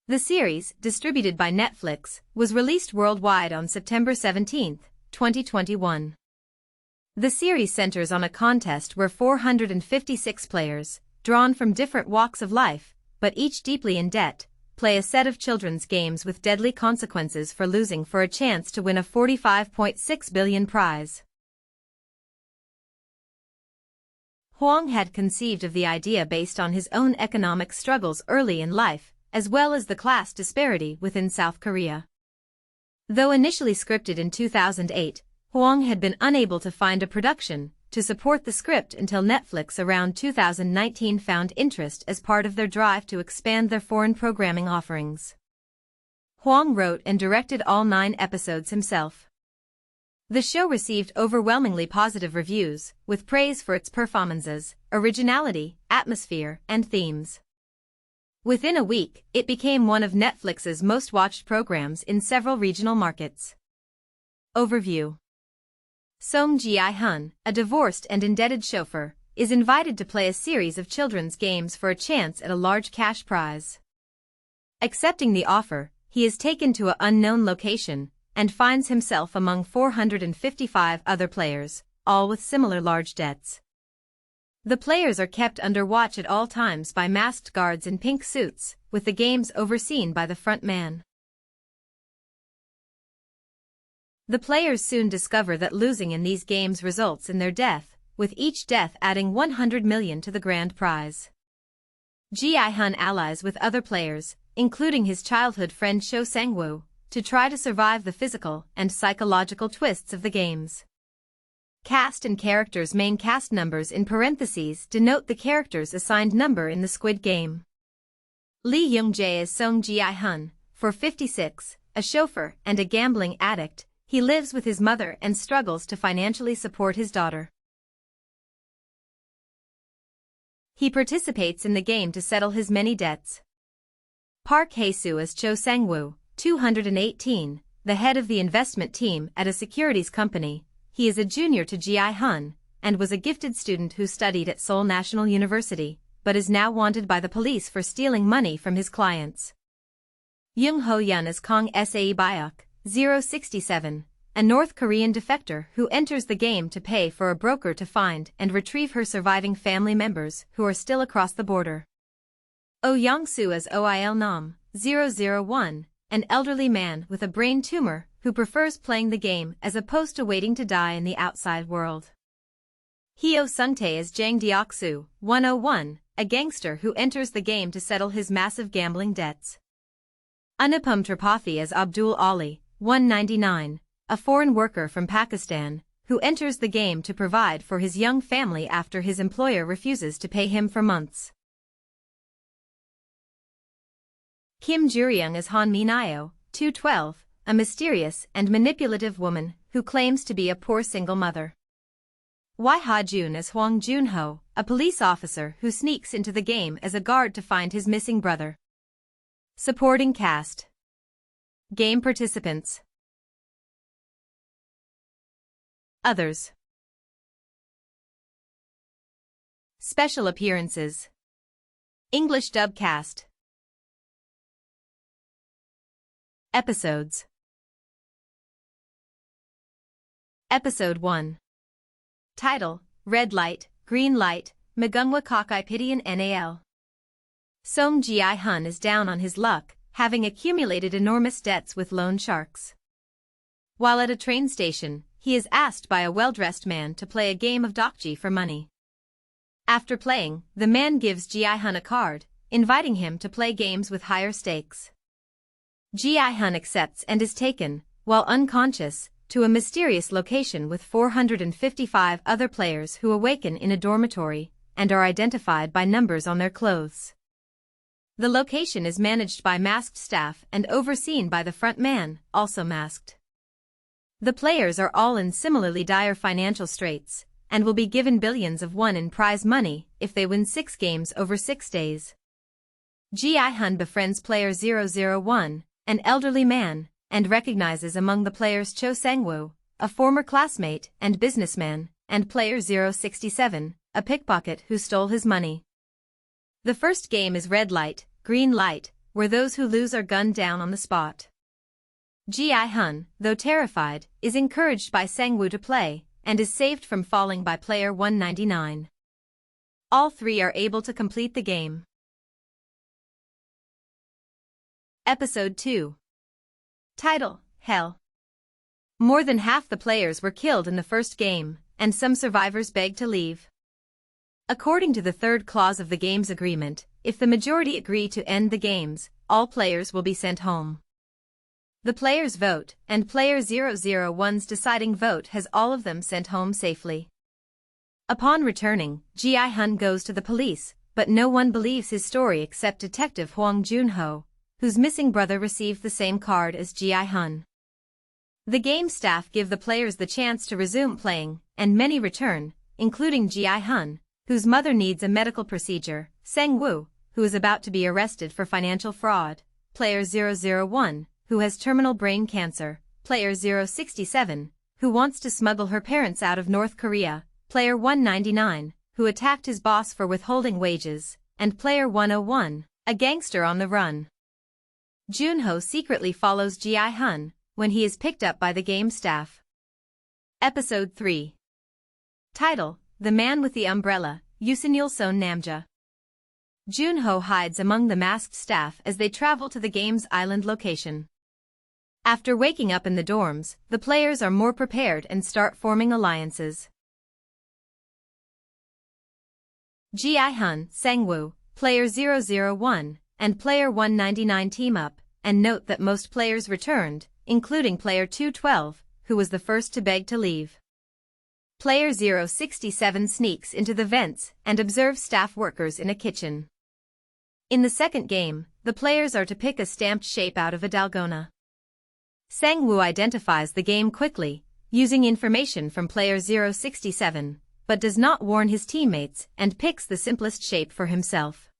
The series, distributed by Netflix, was released worldwide on September 17, 2021. The series centers on a contest where 456 players, drawn from different walks of life, but each deeply in debt, play a set of children's games with deadly consequences for losing for a chance to win a 45.6 billion prize. Hwang had conceived of the idea based on his own economic struggles early in life, as well as the class disparity within South Korea. Though initially scripted in 2008, Hwang had been unable to find a production to support the script until Netflix around 2019 found interest as part of their drive to expand their foreign programming offerings. Hwang wrote and directed all 9 episodes himself. The show received overwhelmingly positive reviews, with praise for its performances, originality, atmosphere, and themes. Within a week, it became one of Netflix's most-watched programs in several regional markets. Overview. Seong Gi-hun, a divorced and indebted chauffeur, is invited to play a series of children's games for a chance at a large cash prize. Accepting the offer, he is taken to an unknown location and finds himself among 455 other players, all with similar large debts. The players are kept under watch at all times by masked guards in pink suits, with the games overseen by the front man. The players soon discover that losing in these games results in their death, with each death adding 100 million to the grand prize. Gi-hun allies with other players, including his childhood friend Cho Sang-woo, to try to survive the physical and psychological twists of the games. Cast and characters' main cast numbers in parentheses denote the character's assigned number in the Squid Game. Lee Young-jae is Seong Gi-hun, for 56, a chauffeur and a gambling addict. He lives with his mother and struggles to financially support his daughter. He participates in the game to settle his many debts. Park Hae-soo as Cho Sang-woo, 218, the head of the investment team at a securities company. He is a junior to Gi-hun, and was a gifted student who studied at Seoul National University, but is now wanted by the police for stealing money from his clients. Young Ho-yeon as Kong Sae-byuk, 067, a North Korean defector who enters the game to pay for a broker to find and retrieve her surviving family members who are still across the border. Oh Young-soo as Oil Nam, 001, an elderly man with a brain tumor who prefers playing the game as opposed to waiting to die in the outside world. Hyo Sung-tae as Jang Deok-soo, 101, a gangster who enters the game to settle his massive gambling debts. Anupam Tripathi as Abdul Ali, 199, a foreign worker from Pakistan, who enters the game to provide for his young family after his employer refuses to pay him for months. Kim Juri-young as Han Min-ayo, 212, a mysterious and manipulative woman who claims to be a poor single mother. Wai Ha-jun as Hwang Jun-ho, a police officer who sneaks into the game as a guard to find his missing brother. Supporting cast. Game participants. Others. Special appearances. English dub cast. Episodes. Episode 1. Title, Red Light, Green Light, Mugunghwa Kkoch-i Pideon Nal. Seong Gi-hun is down on his luck, having accumulated enormous debts with loan sharks. While at a train station, he is asked by a well-dressed man to play a game of ddakji for money. After playing, the man gives Gi-hun a card, inviting him to play games with higher stakes. Gi-hun accepts and is taken, while unconscious, to a mysterious location with 455 other players who awaken in a dormitory and are identified by numbers on their clothes. The location is managed by masked staff and overseen by the front man, also masked. The players are all in similarly dire financial straits and will be given billions of won in prize money if they win 6 games over 6 days. Gi-hun befriends player 001, an elderly man, and recognizes among the players Cho Sang-woo, a former classmate and businessman, and player 067, a pickpocket who stole his money. The first game is Red Light, Green Light, where those who lose are gunned down on the spot. Gi-hun, though terrified, is encouraged by Sang-woo to play, and is saved from falling by player 199. All three are able to complete the game. Episode 2. Title: Hell. More than half the players were killed in the first game, and some survivors begged to leave. According to the third clause of the game's agreement, if the majority agree to end the games, all players will be sent home. The players vote, and player 001's deciding vote has all of them sent home safely. Upon returning, Gi-hun goes to the police, but no one believes his story except Detective Hwang Jun-ho, whose missing brother received the same card as Gi-hun. The game staff give the players the chance to resume playing, and many return, including Gi-hun, whose mother needs a medical procedure, Sang-woo, who is about to be arrested for financial fraud, player 001, who has terminal brain cancer, player 067, who wants to smuggle her parents out of North Korea, player 199, who attacked his boss for withholding wages, and player 101, a gangster on the run. Jun-ho secretly follows Gi-hun when he is picked up by the game staff. Episode 3. Title: The Man with the Umbrella, Yusunil Son Namja. Jun-ho hides among the masked staff as they travel to the game's island location. After waking up in the dorms, the players are more prepared and start forming alliances. Gi-hun, Sang-woo, player 001, and player 199 team up, and note that most players returned, including player 212, who was the first to beg to leave. Player 067 sneaks into the vents and observes staff workers in a kitchen. In the second game, the players are to pick a stamped shape out of a dalgona. Sang-woo identifies the game quickly, using information from player 067, but does not warn his teammates and picks the simplest shape for himself.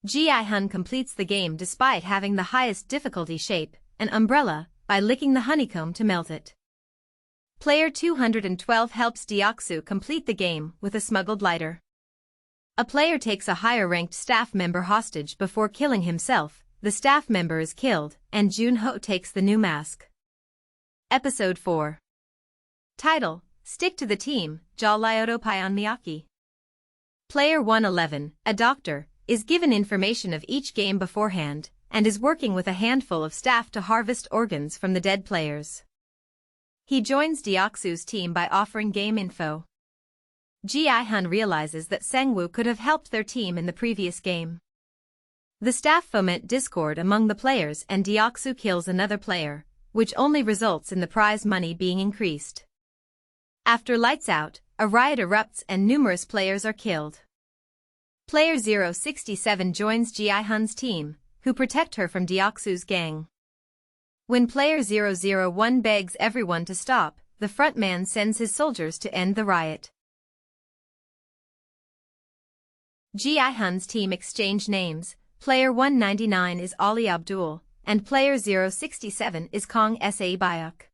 Gi-hun completes the game despite having the highest difficulty shape, an umbrella, by licking the honeycomb to melt it. Player 212 helps Deoksu complete the game with a smuggled lighter. A player takes a higher-ranked staff member hostage before killing himself. The staff member is killed, and Jun-ho takes the new mask. Episode 4. Title: Stick to the Team, Jalyoto Pion Miyaki. Player 111, a doctor, is given information of each game beforehand, and is working with a handful of staff to harvest organs from the dead players. He joins Deoksu's team by offering game info. Gi-hun realizes that Sang-woo could have helped their team in the previous game. The staff foment discord among the players and Deoksu kills another player, which only results in the prize money being increased. After lights out, a riot erupts and numerous players are killed. Player 067 joins Gi-hun's team, who protect her from Deoksu's gang. When player 001 begs everyone to stop, the frontman sends his soldiers to end the riot. Gi-hun's team exchange names. Player 199 is Ali Abdul, and player 067 is Kong Sa Bayuk.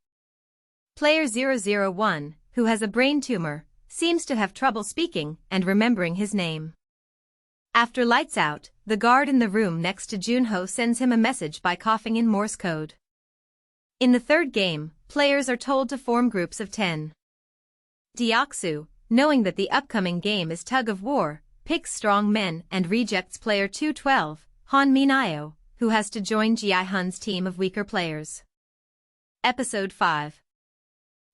Player 001, who has a brain tumor, seems to have trouble speaking and remembering his name. After lights out, the guard in the room next to Jun-ho sends him a message by coughing in Morse code. In the third game, players are told to form groups of 10. Deoksu, knowing that the upcoming game is tug of war, picks strong men and rejects player 212, Han Min-ayo, who has to join Gi-hun's team of weaker players. Episode 5.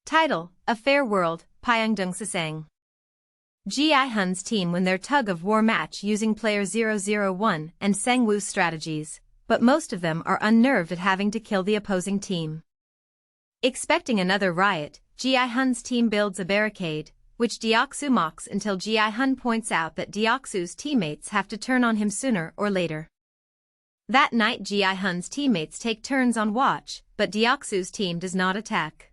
Title: A Fair World, Pyeongdong Sasang. Gi-hun's team win their tug of war match using player 001 and Sang-woo's strategies, but most of them are unnerved at having to kill the opposing team. Expecting another riot, Gi-hun's team builds a barricade, which Deoksu mocks until Gi-hun points out that Deoksu's teammates have to turn on him sooner or later. That night Gi-hun's teammates take turns on watch, but Deoksu's team does not attack.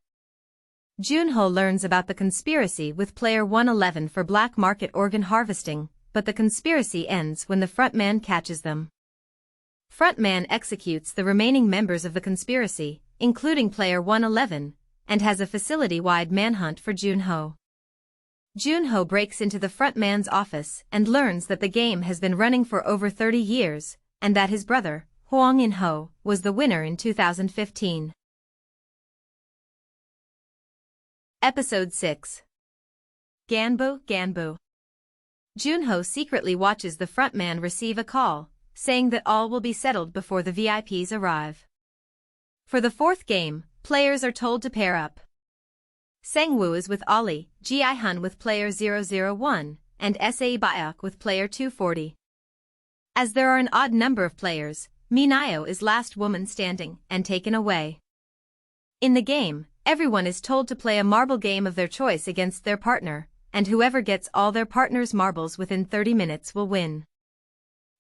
Jun-ho learns about the conspiracy with player 111 for black market organ harvesting, but the conspiracy ends when the frontman catches them. Frontman executes the remaining members of the conspiracy, including player 111, and has a facility-wide manhunt for Jun-ho. Jun-ho breaks into the frontman's office and learns that the game has been running for over 30 years, and that his brother, Hwang In-ho, was the winner in 2015. Episode 6. Ganbo. Junho secretly watches the frontman receive a call, saying that all will be settled before the VIPs arrive. For the fourth game, players are told to pair up. Sang-woo is with Ollie, Gi-hun with player 001, and Baek with player 240. As there are an odd number of players, Minayo is last woman standing and taken away. In the game, everyone is told to play a marble game of their choice against their partner, and whoever gets all their partner's marbles within 30 minutes will win.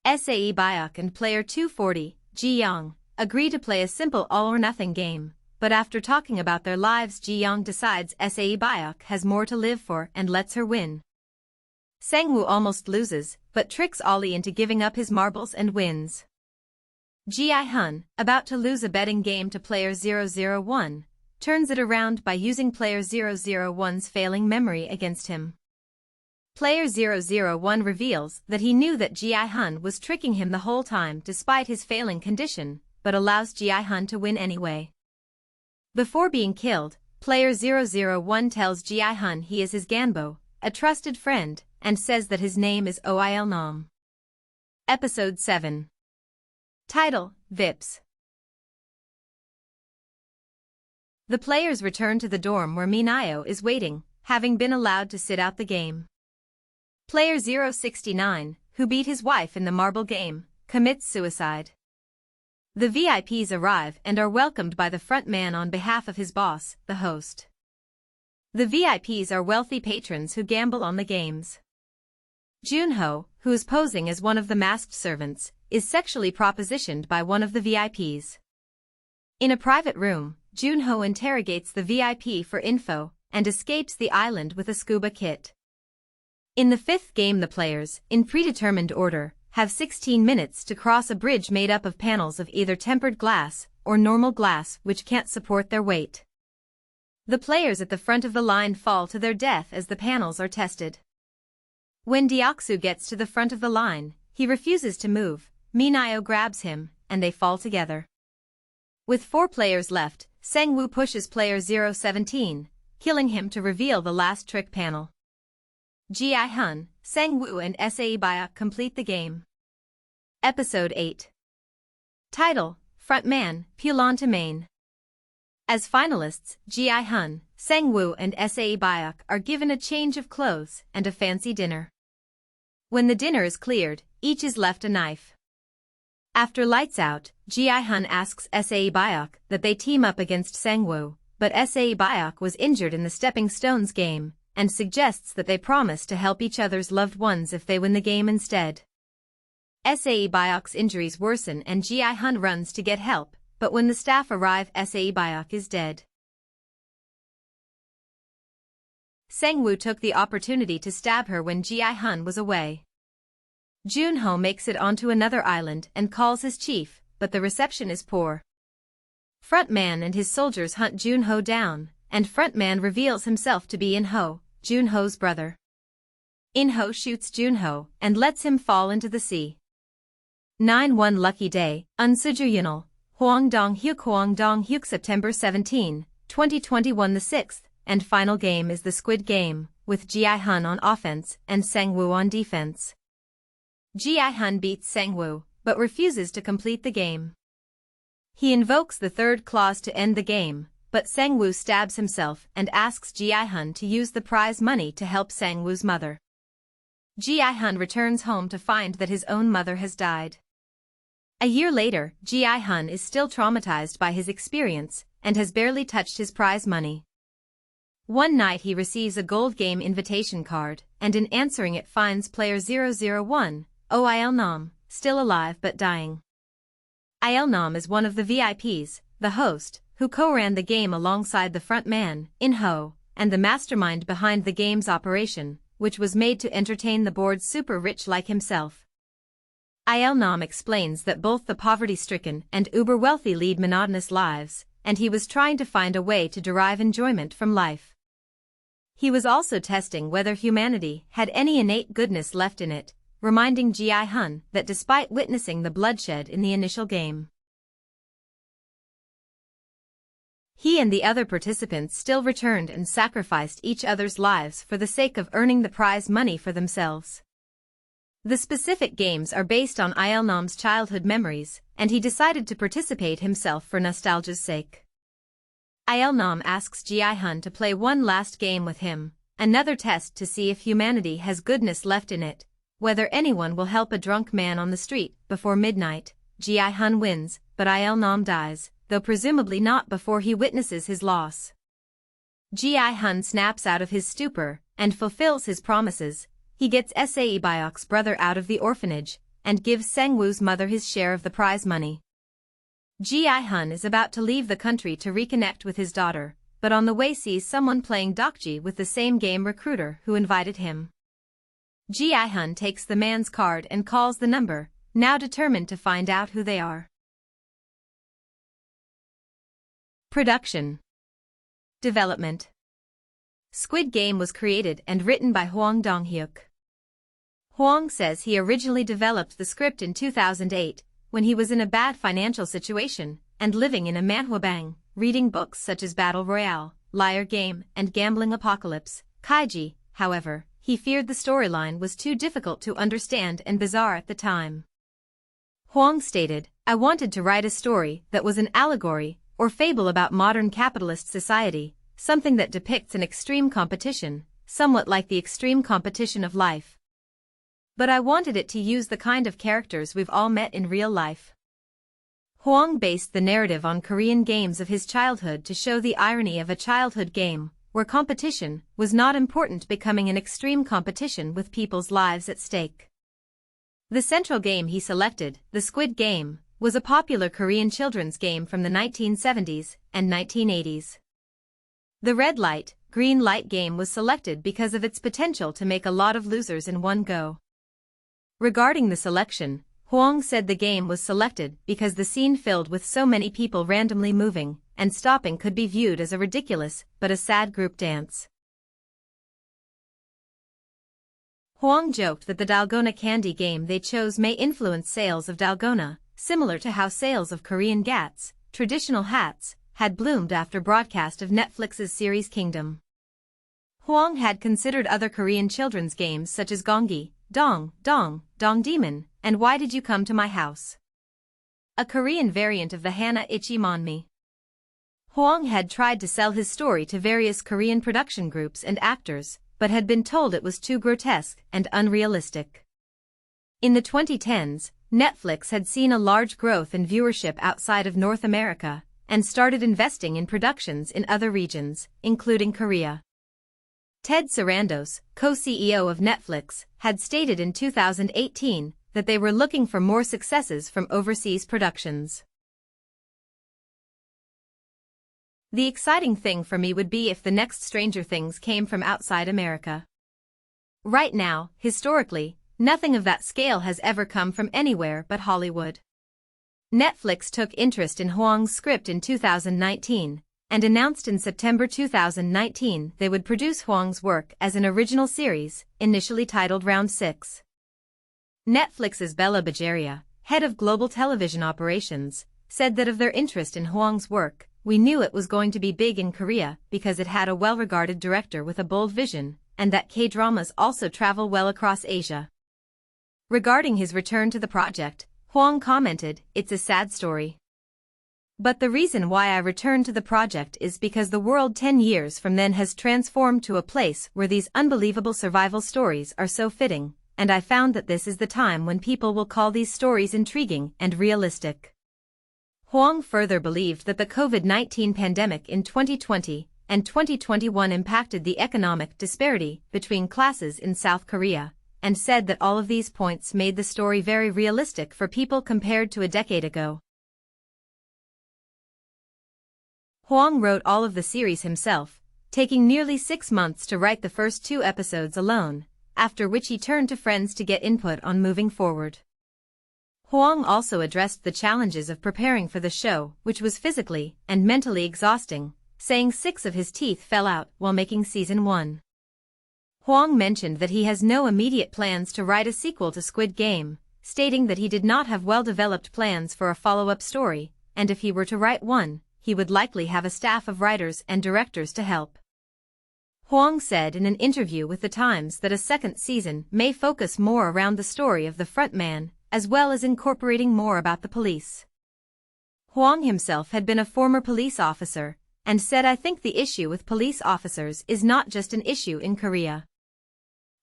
Baek and player 240, Ji-young, agree to play a simple all-or-nothing game, but after talking about their lives, Ji-young decides Baek has more to live for and lets her win. Sang-woo almost loses, but tricks Ollie into giving up his marbles and wins. Gi-hun, about to lose a betting game to player 001, turns it around by using player 001's failing memory against him. Player 001 reveals that he knew that Gi-hun was tricking him the whole time despite his failing condition, but allows Gi-hun to win anyway. Before being killed, player 001 tells Gi-hun he is his Ganbo, a trusted friend, and says that his name is Nam. Episode 7. Title: Vips. The players return to the dorm where Minayo is waiting, having been allowed to sit out the game. Player 069, who beat his wife in the marble game, commits suicide. The VIPs arrive and are welcomed by the front man on behalf of his boss, the host. The VIPs are wealthy patrons who gamble on the games. Junho, who is posing as one of the masked servants, is sexually propositioned by one of the VIPs. In a private room, Junho interrogates the VIP for info and escapes the island with a scuba kit. In the fifth game, the players, in predetermined order, have 16 minutes to cross a bridge made up of panels of either tempered glass or normal glass which can't support their weight. The players at the front of the line fall to their death as the panels are tested. When Deoksu gets to the front of the line, he refuses to move, Minayo grabs him, and they fall together. With 4 players left, Sang-woo pushes player 017, killing him to reveal the last trick panel. Gi-hun, Sang-woo and Baek complete the game. Episode 8. Title: Frontman, Pulon to Main. As finalists, Gi-hun, Sang-woo and Baek are given a change of clothes and a fancy dinner. When the dinner is cleared, each is left a knife. After lights out, Gi-hun asks Baek that they team up against Sang-woo, but Baek was injured in the stepping stones game, and suggests that they promise to help each other's loved ones if they win the game instead. Baek's injuries worsen and Gi-hun runs to get help, but when the staff arrive, Baek is dead. Sang-woo took the opportunity to stab her when Gi-hun was away. Junho makes it onto another island and calls his chief, but the reception is poor. Frontman and his soldiers hunt Junho down, and Frontman reveals himself to be In-ho, Junho's brother. In-ho shoots Junho and lets him fall into the sea. 9-1 Lucky Day, Unsujuyunal, Hwang Dong-hyuk September 17, 2021. The sixth and final game is the Squid Game, with Gi-hun on offense and Sang-woo on defense. Gi-hun beats Sang-woo, but refuses to complete the game. He invokes the third clause to end the game, but Sang-woo stabs himself and asks Gi-hun to use the prize money to help Sang-woo's mother. Gi-hun returns home to find that his own mother has died. A year later, Gi-hun is still traumatized by his experience and has barely touched his prize money. One night he receives a gold game invitation card, and in answering it finds player 001, Nam, still alive but dying. Nam is one of the VIPs, the host, who co-ran the game alongside the front man, In-ho, and the mastermind behind the game's operation, which was made to entertain the board's super-rich like himself. Nam explains that both the poverty-stricken and uber-wealthy lead monotonous lives, and he was trying to find a way to derive enjoyment from life. He was also testing whether humanity had any innate goodness left in it, reminding Gi-hun that despite witnessing the bloodshed in the initial game, he and the other participants still returned and sacrificed each other's lives for the sake of earning the prize money for themselves. The specific games are based on Il-nam's childhood memories, and he decided to participate himself for nostalgia's sake. Il-nam asks Gi-hun to play one last game with him, another test to see if humanity has goodness left in it, whether anyone will help a drunk man on the street before midnight. Gi-hun wins, but Il-nam dies, though presumably not before he witnesses his loss. Gi-hun snaps out of his stupor and fulfills his promises. He gets Sae-byok's brother out of the orphanage and gives Sang-woo's mother his share of the prize money. Gi-hun is about to leave the country to reconnect with his daughter, but on the way sees someone playing ddakji with the same game recruiter who invited him. Gi-hun takes the man's card and calls the number, now determined to find out who they are. Production. Development. Squid Game was created and written by Hwang Dong-hyuk. Hwang says he originally developed the script in 2008, when he was in a bad financial situation and living in a manhwabang, reading books such as Battle Royale, Liar Game, and Gambling Apocalypse. Kkoch-i, however, he feared the storyline was too difficult to understand and bizarre at the time. Hwang stated, "I wanted to write a story that was an allegory or fable about modern capitalist society, something that depicts an extreme competition, somewhat like the extreme competition of life. But I wanted it to use the kind of characters we've all met in real life." Hwang based the narrative on Korean games of his childhood to show the irony of a childhood game, where competition was not important becoming an extreme competition with people's lives at stake. The central game he selected, the Squid Game, was a popular Korean children's game from the 1970s and 1980s. The red light, green light game was selected because of its potential to make a lot of losers in one go. Regarding the selection, Hwang said the game was selected because the scene filled with so many people randomly moving and stopping could be viewed as a ridiculous but a sad group dance. Hwang joked that the dalgona candy game they chose may influence sales of dalgona, similar to how sales of Korean gats, traditional hats, had bloomed after broadcast of Netflix's series Kingdom. Hwang had considered other Korean children's games such as Gonggi, Dong, Dong, Dong Demon, and Why Did You Come to My House?, a Korean variant of the Hana Ichi Monmi. Hwang had tried to sell his story to various Korean production groups and actors, but had been told it was too grotesque and unrealistic. In the 2010s, Netflix had seen a large growth in viewership outside of North America, and started investing in productions in other regions, including Korea. Ted Sarandos, co-CEO of Netflix, had stated in 2018 that they were looking for more successes from overseas productions. "The exciting thing for me would be if the next Stranger Things came from outside America. Right now, historically, nothing of that scale has ever come from anywhere but Hollywood." Netflix took interest in Hwang's script in 2019, and announced in September 2019 they would produce Hwang's work as an original series, initially titled Round 6. Netflix's Bella Bajaria, head of global television operations, said that of their interest in Hwang's work, "We knew it was going to be big in Korea because it had a well-regarded director with a bold vision, and that K-dramas also travel well across Asia." Regarding his return to the project, Hwang commented, "It's a sad story. But the reason why I returned to the project is because the world 10 years from then has transformed to a place where these unbelievable survival stories are so fitting, and I found that this is the time when people will call these stories intriguing and realistic." Hwang further believed that the COVID-19 pandemic in 2020 and 2021 impacted the economic disparity between classes in South Korea, and said that all of these points made the story very realistic for people compared to a decade ago. Hwang wrote all of the series himself, taking nearly 6 months to write the first 2 episodes alone, after which he turned to friends to get input on moving forward. Hwang also addressed the challenges of preparing for the show, which was physically and mentally exhausting, saying 6 of his teeth fell out while making season 1. Hwang mentioned that he has no immediate plans to write a sequel to Squid Game, stating that he did not have well-developed plans for a follow-up story, and if he were to write one, he would likely have a staff of writers and directors to help. Hwang said in an interview with The Times that a second season may focus more around the story of the frontman, as well as incorporating more about the police. Hwang himself had been a former police officer, and said, "I think the issue with police officers is not just an issue in Korea.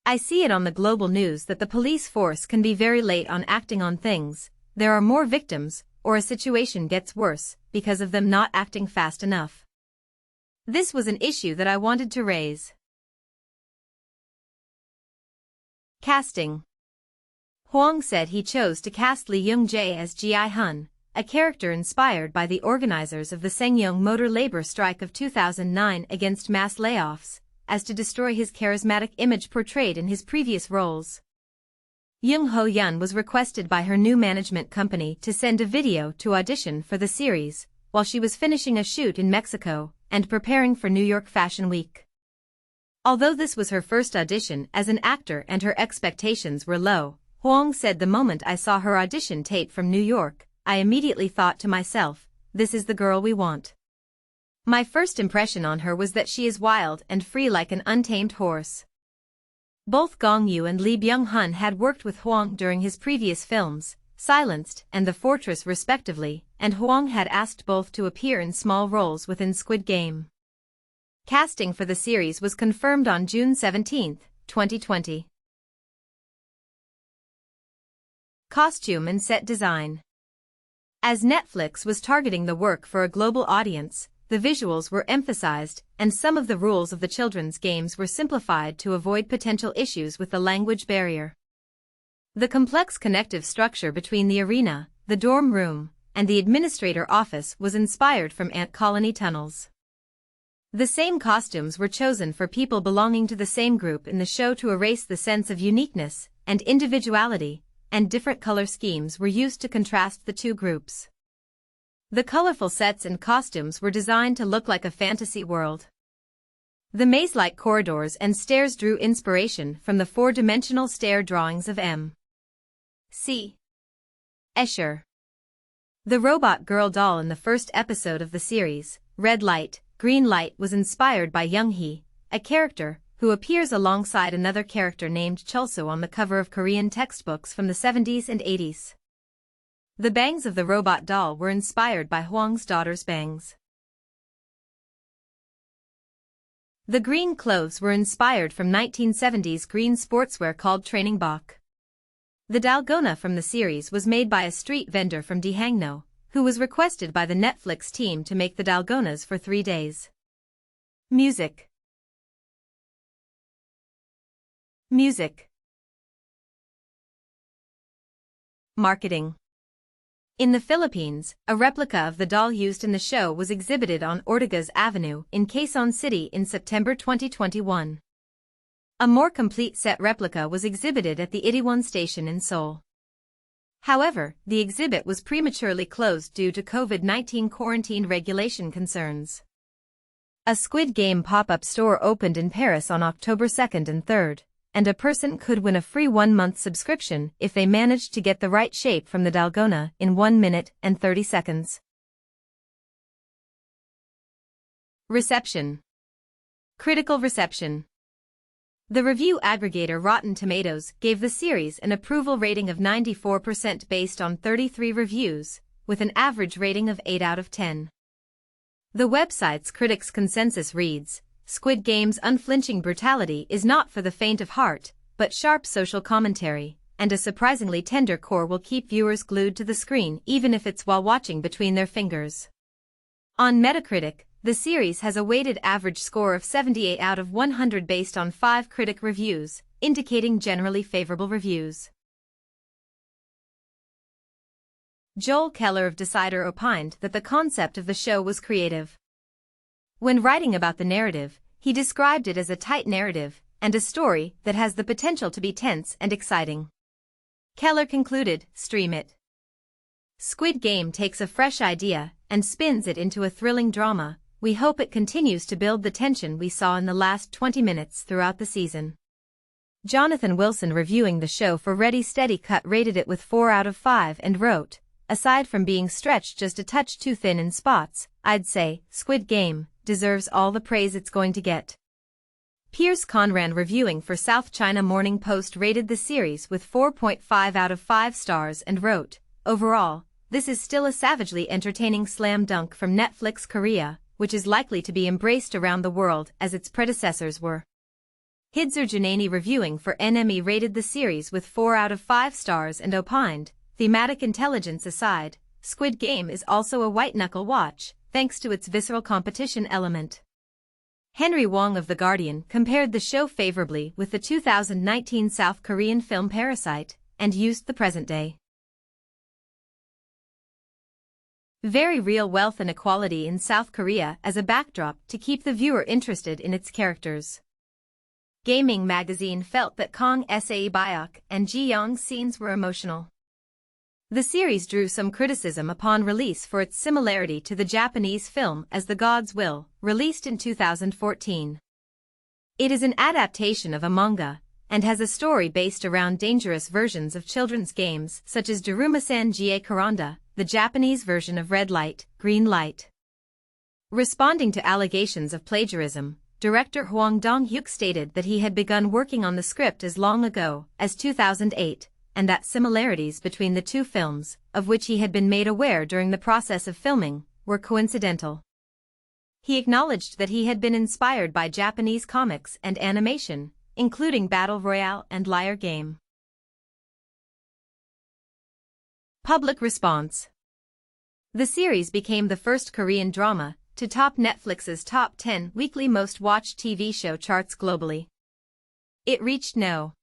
I see it on the global news that the police force can be very late on acting on things, there are more victims, or a situation gets worse, because of them not acting fast enough. This was an issue that I wanted to raise." Casting. Hwang said he chose to cast Lee Young-jae as Gi-hun, a character inspired by the organizers of the Sangyeong motor labor strike of 2009 against mass layoffs, as to destroy his charismatic image portrayed in his previous roles. Young Ho-yeon was requested by her new management company to send a video to audition for the series, while she was finishing a shoot in Mexico and preparing for New York Fashion Week. Although this was her first audition as an actor and her expectations were low, Hwang said, "The moment I saw her audition tape from New York, I immediately thought to myself, this is the girl we want. My first impression on her was that she is wild and free like an untamed horse." Both Gong-yoo and Lee Byung-hun had worked with Hwang during his previous films, Silenced and The Fortress respectively, and Hwang had asked both to appear in small roles within Squid Game. Casting for the series was confirmed on June 17, 2020. Costume and set design. As Netflix was targeting the work for a global audience, the visuals were emphasized, and some of the rules of the children's games were simplified to avoid potential issues with the language barrier. The complex connective structure between the arena, the dorm room, and the administrator office was inspired from ant colony tunnels. The same costumes were chosen for people belonging to the same group in the show to erase the sense of uniqueness and individuality, and different color schemes were used to contrast the two groups. The colorful sets and costumes were designed to look like a fantasy world. The maze-like corridors and stairs drew inspiration from the four-dimensional stair drawings of M.C. Escher. The robot girl doll in the first episode of the series, Red Light, Green Light, was inspired by Young-hee, a character who appears alongside another character named Chulso on the cover of Korean textbooks from the 70s and 80s. The bangs of the robot doll were inspired by Hwang's daughter's bangs. The green clothes were inspired from 1970s green sportswear called training bok. The dalgona from the series was made by a street vendor from Dihangno, who was requested by the Netflix team to make the dalgonas for 3 days. Music. Marketing. In the Philippines, a replica of the doll used in the show was exhibited on Ortigas Avenue in Quezon City in September 2021. A more complete set replica was exhibited at the Itaewon Station in Seoul. However, the exhibit was prematurely closed due to COVID-19 quarantine regulation concerns. A Squid Game pop-up store opened in Paris on October 2nd and 3rd, and a person could win a free 1-month subscription if they managed to get the right shape from the dalgona in 1 minute and 30 seconds. Reception. Critical reception. The review aggregator Rotten Tomatoes gave the series an approval rating of 94% based on 33 reviews, with an average rating of 8 out of 10. The website's critics' consensus reads, "Squid Game's unflinching brutality is not for the faint of heart, but sharp social commentary, and a surprisingly tender core will keep viewers glued to the screen even if it's while watching between their fingers." On Metacritic, the series has a weighted average score of 78 out of 100 based on 5 critic reviews, indicating generally favorable reviews. Joel Keller of Decider opined that the concept of the show was creative. When writing about the narrative, he described it as a tight narrative and a story that has the potential to be tense and exciting. Keller concluded, "Stream it. Squid Game takes a fresh idea and spins it into a thrilling drama. We hope it continues to build the tension we saw in the last 20 minutes throughout the season." Jonathan Wilson, reviewing the show for Ready Steady Cut, rated it with 4 out of 5 and wrote, "Aside from being stretched just a touch too thin in spots, I'd say Squid Game deserves all the praise it's going to get." Piers Conran, reviewing for South China Morning Post, rated the series with 4.5 out of 5 stars and wrote, "Overall, this is still a savagely entertaining slam dunk from Netflix Korea, which is likely to be embraced around the world as its predecessors were." Hidzer Janani, reviewing for NME, rated the series with 4 out of 5 stars and opined, "Thematic intelligence aside, Squid Game is also a white-knuckle watch, thanks to its visceral competition element." Henry Wong of The Guardian compared the show favorably with the 2019 South Korean film Parasite, and used the present-day very real wealth inequality in South Korea as a backdrop to keep the viewer interested in its characters. Gaming Magazine felt that Kang Sae-byok and Ji-young's scenes were emotional. The series drew some criticism upon release for its similarity to the Japanese film As the Gods Will, released in 2014. It is an adaptation of a manga, and has a story based around dangerous versions of children's games such as Darumasan Gie Karanda, the Japanese version of Red Light, Green Light. Responding to allegations of plagiarism, director Hwang Dong-hyuk stated that he had begun working on the script as long ago as 2008, and that similarities between the two films, of which he had been made aware during the process of filming, were coincidental. He acknowledged that he had been inspired by Japanese comics and animation, including Battle Royale and Liar Game. Public response. The series became the first Korean drama to top Netflix's top 10 weekly most watched TV show charts globally. It reached No.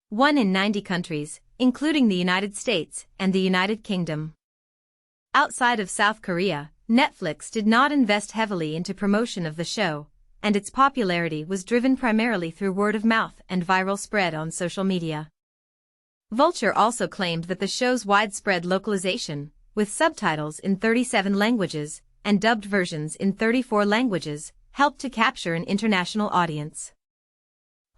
1 in 90 countries, including the United States and the United Kingdom. Outside of South Korea, Netflix did not invest heavily into promotion of the show, and its popularity was driven primarily through word of mouth and viral spread on social media. Vulture also claimed that the show's widespread localization, with subtitles in 37 languages, and dubbed versions in 34 languages, helped to capture an international audience.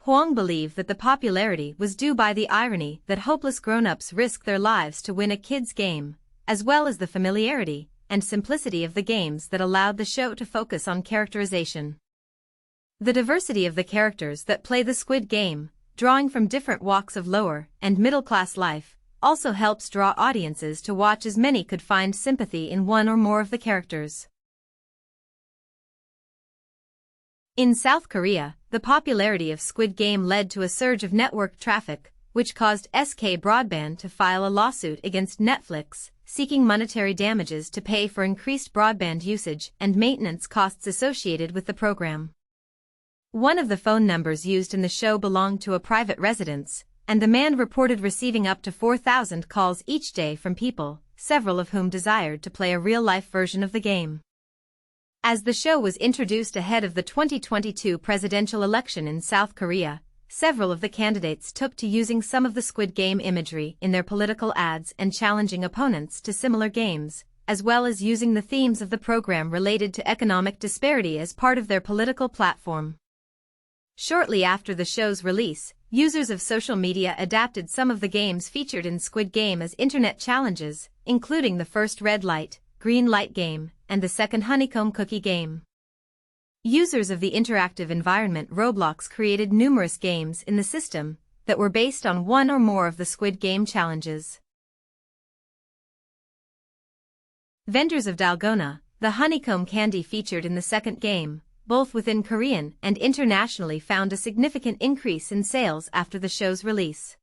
Hwang believed that the popularity was due by the irony that hopeless grown-ups risk their lives to win a kid's game, as well as the familiarity and simplicity of the games that allowed the show to focus on characterization. The diversity of the characters that play the Squid Game, drawing from different walks of lower and middle-class life, also helps draw audiences to watch, as many could find sympathy in one or more of the characters. In South Korea, the popularity of Squid Game led to a surge of network traffic, which caused SK Broadband to file a lawsuit against Netflix, seeking monetary damages to pay for increased broadband usage and maintenance costs associated with the program. One of the phone numbers used in the show belonged to a private residence, and the man reported receiving up to 4,000 calls each day from people, several of whom desired to play a real-life version of the game. As the show was introduced ahead of the 2022 presidential election in South Korea, several of the candidates took to using some of the Squid Game imagery in their political ads and challenging opponents to similar games, as well as using the themes of the program related to economic disparity as part of their political platform. Shortly after the show's release, users of social media adapted some of the games featured in Squid Game as internet challenges, including the first Red Light, Green Light game, and the second Honeycomb Cookie game. Users of the interactive environment Roblox created numerous games in the system that were based on one or more of the Squid Game challenges. Vendors of Dalgona, the honeycomb candy featured in the second game, both within Korean and internationally, found a significant increase in sales after the show's release.